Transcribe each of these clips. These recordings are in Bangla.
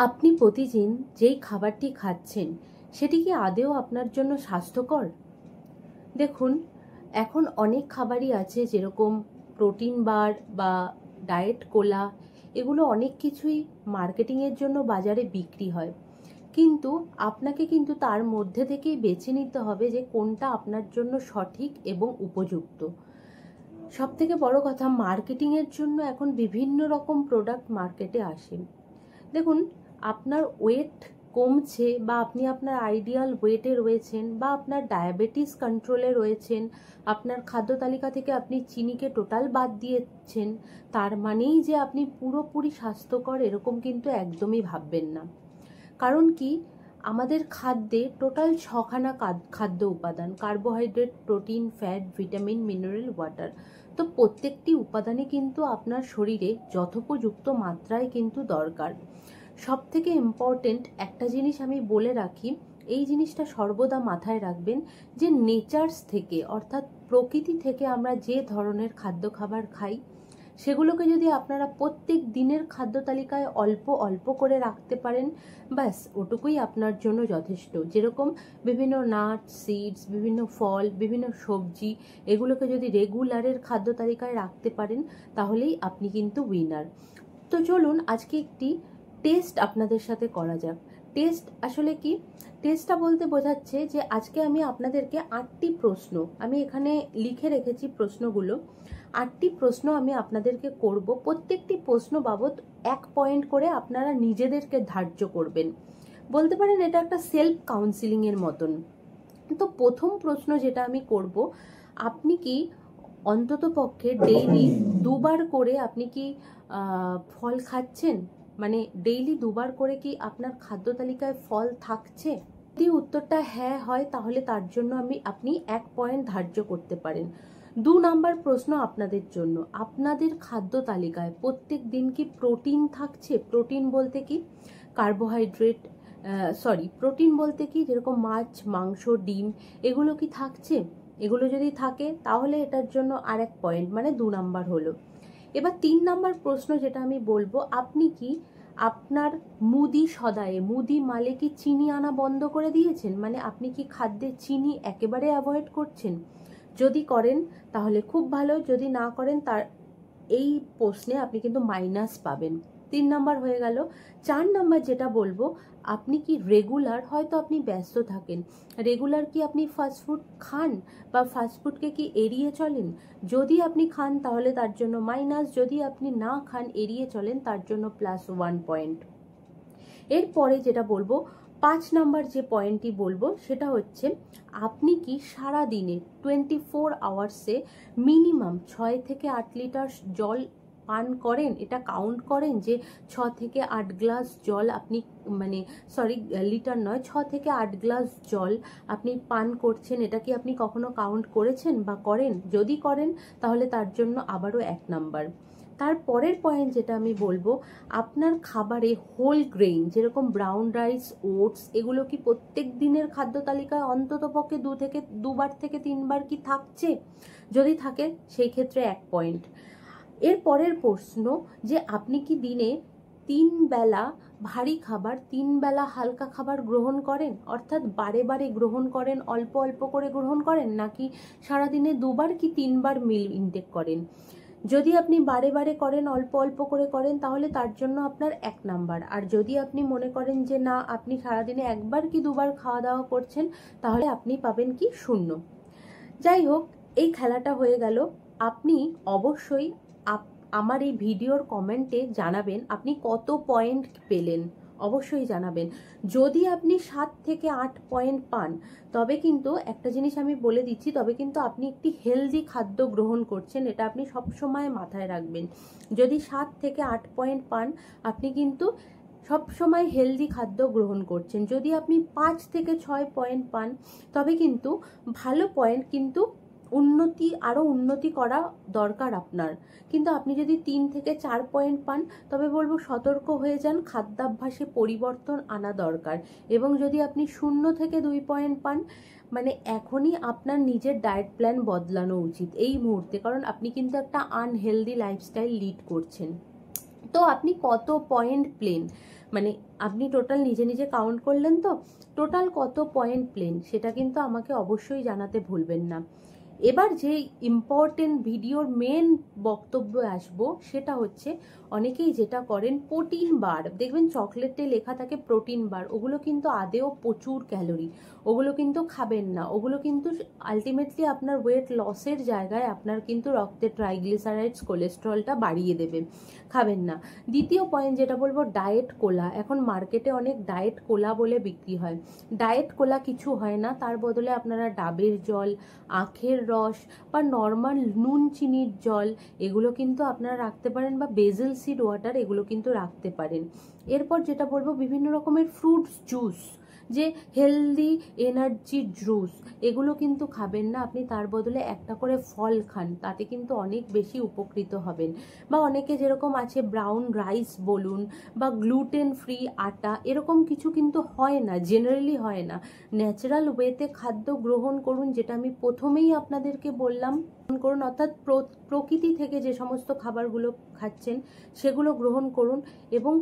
আপনি প্রতিদিন যেই খাবারটি খাচ্ছেন সেটি কি আদৌ আপনার জন্য স্বাস্থ্যকর? দেখুন, এখন অনেক খাবারই আছে, যেরকম প্রোটিন বার বা ডায়েট কোলা, এগুলো অনেক কিছুই মার্কেটিংয়ের জন্য বাজারে বিক্রি হয়। কিন্তু আপনাকে কিন্তু তার মধ্যে থেকেই বেছে নিতে হবে যে কোনটা আপনার জন্য সঠিক এবং উপযুক্ত। সবথেকে বড় কথা, মার্কেটিংয়ের জন্য এখন বিভিন্ন রকম প্রোডাক্ট মার্কেটে আসে। দেখুন, আপনার ওয়েট কমছে বা আপনি আপনার আইডিয়াল ওয়েটে রয়েছেন বা আপনার ডায়াবেটিস কন্ট্রোলে রয়েছেন, আপনার খাদ্য তালিকা থেকে আপনি চিনিকে টোটাল বাদ দিয়েছেন, তার মানেই যে আপনি পুরোপুরি স্বাস্থ্যকর এরকম কিন্তু একদমই ভাববেন না। কারণ কি, আমাদের খাদ্যে টোটাল 6খানা খাদ্য উপাদান: carbohydrate, protein, fat, vitamin, mineral, water. তো প্রত্যেকটি উপাদানই কিন্তু আপনার শরীরে যথোপযুক্ত মাত্রায় কিন্তু দরকার। সবথেকে ইম্পর্টেন্ট একটা জিনিস আমি বলে রাখি, এই জিনিসটা সর্বদা মাথায় রাখবেন যে নেচার্স থেকে, অর্থাৎ প্রকৃতি থেকে আমরা যে ধরনের খাদ্য খাবার খাই, সেগুলোকে যদি আপনারা প্রত্যেক দিনের খাদ্য তালিকায় অল্প অল্প করে রাখতে পারেন, ব্যাস ওটুকুই আপনার জন্য যথেষ্ট। যেরকম বিভিন্ন নাট, সিডস, বিভিন্ন ফল, বিভিন্ন সবজি, এগুলোকে যদি রেগুলারের খাদ্য তালিকায় রাখতে পারেন, তাহলেই আপনি কিন্তু উইনার। তো চলুন আজকে একটি টেস্ট আপনাদের সাথে করা যাক। টেস্ট আসলে কি? টেস্টটা বলতে বোঝাচ্ছে যে আজকে আমি আপনাদেরকে 8টি প্রশ্ন, আমি এখানে লিখে রেখেছি প্রশ্নগুলো, 8টি প্রশ্ন আমি আপনাদেরকে করব। প্রত্যেকটি প্রশ্ন বাবদ 1 পয়েন্ট করে আপনারা নিজেদেরকে ধার্য করবেন। বলতে পারেন এটা একটা সেলফ কাউন্সিলিংয়ের মতন। তো প্রথম প্রশ্ন যেটা আমি করব, আপনি কি অন্তত পক্ষে ডেইলি 2বার করে আপনি কি ফল খাচ্ছেন? মানে ডেইলি 2বার করে কি আপনার খাদ্য তালিকায় ফল থাকছে? যদি উত্তরটা হ্যাঁ হয়, তাহলে তার জন্য আপনি 1 পয়েন্ট ধার্য করতে পারেন। 2 নাম্বার প্রশ্ন আপনাদের জন্য, আপনাদের খাদ্য তালিকায় প্রত্যেক দিন কি প্রোটিন থাকছে? প্রোটিন বলতে কি কার্বোহাইড্রেট, প্রোটিন বলতে কি যেরকম মাছ, মাংস, ডিম, এগুলো কি থাকছে? এগুলো যদি থাকে তাহলে এটার জন্য আর 1 পয়েন্ট, মানে 2 নাম্বার হলো। এবার 3 নাম্বার প্রশ্ন যেটা আমি বলবো, আপনি কি আপনার মুদি সদায়ে, মুদি মালে কি চিনি আনা বন্ধ করে দিয়েছেন? মানে আপনি কি খাদ্যে চিনি একেবারে অ্যাভয়েড করছেন? যদি করেন তাহলে খুব ভালো, যদি না করেন তার এই প্রশ্নে আপনি কিন্তু মাইনাস পাবেন। 3 নাম্বার হয়ে গেল। 4 নাম্বার যেটা বলবো, আপনি কি রেগুলার, হয়তো আপনি ব্যস্ত থাকেন, রেগুলার কি আপনি ফাস্টফুড খান বা ফাস্টফুডকে কি এড়িয়ে চলেন? যদি আপনি খান তাহলে তার জন্য মাইনাস, যদি আপনি না খান, এড়িয়ে চলেন, তার জন্য +1 পয়েন্ট। এরপরে যেটা বলবো, 5 নাম্বার যে পয়েন্টটি বলবো সেটা হচ্ছে, আপনি কি সারা দিনে 24 আওয়ার্সে মিনিমাম 6 থেকে 8 লিটার জল পান করেন? এটা কাউন্ট করেন যে 6 থেকে 8 গ্লাস জল আপনি, মানে লিটার নয়, 6 থেকে 8 গ্লাস জল আপনি পান করছেন, এটা কি আপনি কখনো কাউন্ট করেছেন বা করেন? যদি করেন তাহলে তার জন্য আবারও 1 নাম্বার। তারপরের পয়েন্ট যেটা আমি বলবো, আপনার খাবারে হোল গ্রেইন যেরকম ব্রাউন রাইস, ওটস, এগুলো কি প্রত্যেক দিনের খাদ্য তালিকায় অন্তত পক্ষে 2বার থেকে 3বার কি থাকছে? যদি থাকে সেই ক্ষেত্রে 1 পয়েন্ট। এর পরের প্রশ্ন, যে আপনি কি দিনে 3 বেলা ভারী খাবার, 3 বেলা হালকা খাবার গ্রহণ করেন? অর্থাৎ বারে বারে গ্রহণ করেন, অল্প অল্প করে গ্রহণ করেন, নাকি সারাদিনে 2বার কি 3বার মিল ইনটেক করেন? যদি আপনি বারে বারে করেন, অল্প অল্প করে করেন, তাহলে তার জন্য আপনার 1 নাম্বার। আর যদি আপনি মনে করেন যে না, আপনি সারাদিনে 1বার কি 2বার খাওয়া দাওয়া করছেন, তাহলে আপনি পাবেন কি 0। যাই হোক, এই খেলাটা হয়ে গেল। আপনি অবশ্যই আমার এই ভিডিওর কমেন্টে জানাবেন আপনি কত পয়েন্ট পেলেন, অবশ্যই জানাবেন। যদি আপনি 7 থেকে 8 পয়েন্ট পান, তবে কিন্তু একটা জিনিস আমি বলে দিচ্ছি, তবে কিন্তু আপনি একটি হেলদি খাদ্য গ্রহণ করছেন, এটা আপনি সবসময় মাথায় রাখবেন। যদি 7 থেকে 8 পয়েন্ট পান, আপনি কিন্তু সবসময় হেলদি খাদ্য গ্রহণ করছেন। যদি আপনি 5 থেকে 6 পয়েন্ট পান, তবে কিন্তু ভালো পয়েন্ট, কিন্তু আরও উন্নতি করা দরকার আপনার। কিন্তু আপনি যদি 3 থেকে 4 পয়েন্ট পান, তবে বলবো সতর্ক হয়ে যান, খাদ্যাভ্যাসে পরিবর্তন আনা দরকার। এবং যদি আপনি 0 থেকে 2 পয়েন্ট পান, মানে এখনই আপনার নিজের ডায়েট প্ল্যান বদলানো উচিত এই মুহূর্তে, কারণ আপনি কিন্তু একটা আনহেলদি লাইফস্টাইল লিড করছেন। তো আপনি কত পয়েন্ট মানে আপনি টোটাল নিজে নিজে কাউন্ট করলেন তো, টোটাল কত পয়েন্ট প্লেন সেটা কিন্তু আমাকে অবশ্যই জানাতে ভুলবেন না। এবার যে ইম্পর্টেন্ট ভিডিওর মেন বক্তব্য আসবো সেটা হচ্ছে, অনেকেই যেটা করেন প্রোটিন বার, দেখবেন চকলেটে লেখা থাকে প্রোটিন বার, ওগুলো কিন্তু আদেও প্রচুর ক্যালোরি, ওগুলো কিন্তু খাবেন না। ওগুলো কিন্তু আলটিমেটলি আপনার ওয়েট লসের জায়গায় আপনার কিন্তু রক্তে ট্রাইগ্লিসারাইডস কোলেস্ট্রলটা বাড়িয়ে দেবে, খাবেন না। দ্বিতীয় পয়েন্ট যেটা বলবো, ডায়েট কোলা। এখন মার্কেটে অনেক ডায়েট কোলা বলে বিক্রি হয়, ডায়েট কোলা কিছু হয় না, তার বদলে আপনারা ডাবের জল, আখের রস বা নর্মাল নুন চিনির জল এগুলো কিন্তু আপনারা রাখতে পারেন, বা বেজেল সিড ওয়াটার এগুলো কিন্তু রাখতে পারেন। এরপর যেটা বলবো, বিভিন্ন রকমের ফ্রুটস জুস, যে হেলদি এনার্জি জুস, এগুলো কিন্তু খাবেন না আপনি, তার বদলে একটা করে ফল খান, তাতে কিন্তু অনেক বেশি উপকৃত হবেন। বা অনেকে যেরকম আছে ব্রাউন রাইস বলুন বা গ্লুটেন ফ্রি আটা, এরকম কিছু কিন্তু হয় না, জেনারেলি হয় না। ন্যাচারাল ওয়েতে খাদ্য গ্রহণ করুন, যেটা আমি প্রথমেই আপনাদেরকে বললাম করুন, অর্থাৎ প্রকৃতি থেকে যে সমস্ত খাবারগুলো খাচ্ছেন সেগুলো গ্রহণ করুন, এবং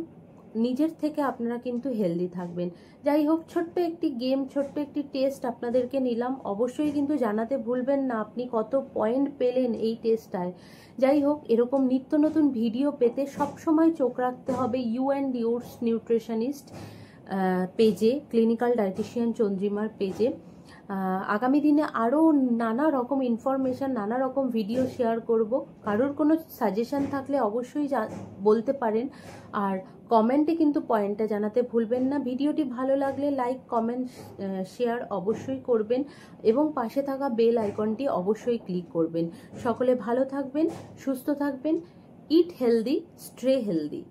নিজের থেকে আপনারা কিন্তু হেলদি থাকবেন। যাই হোক, ছোট্ট একটি গেম, ছোট্ট একটি টেস্ট আপনাদেরকে নিলাম, অবশ্যই কিন্তু জানাতে ভুলবেন না আপনি কত পয়েন্ট পেলেন এই টেস্টটায়। যাই হোক, এরকম নিত্য নতুন ভিডিও পেতে সবসময় চোখ রাখতে হবে ইউ অ্যান্ড ইউরস নিউট্রিশনিস্ট পেজে, ক্লিনিক্যাল ডায়েটিশিয়ান চন্দ্রিমার পেজে। আগামী দিনে আরও নানা রকম ইনফরমেশান, নানা রকম ভিডিও শেয়ার করব। কারোর কোনো সাজেশান থাকলে অবশ্যই বলতে পারেন, আর কমেন্টে কিন্তু পয়েন্টটা জানাতে ভুলবেন না। ভিডিওটি ভালো লাগলে লাইক, কমেন্ট, শেয়ার অবশ্যই করবেন, এবং পাশে থাকা বেল আইকনটি অবশ্যই ক্লিক করবেন। সকলে ভালো থাকবেন, সুস্থ থাকবেন, ইট হেলদি, স্টে হেলদি।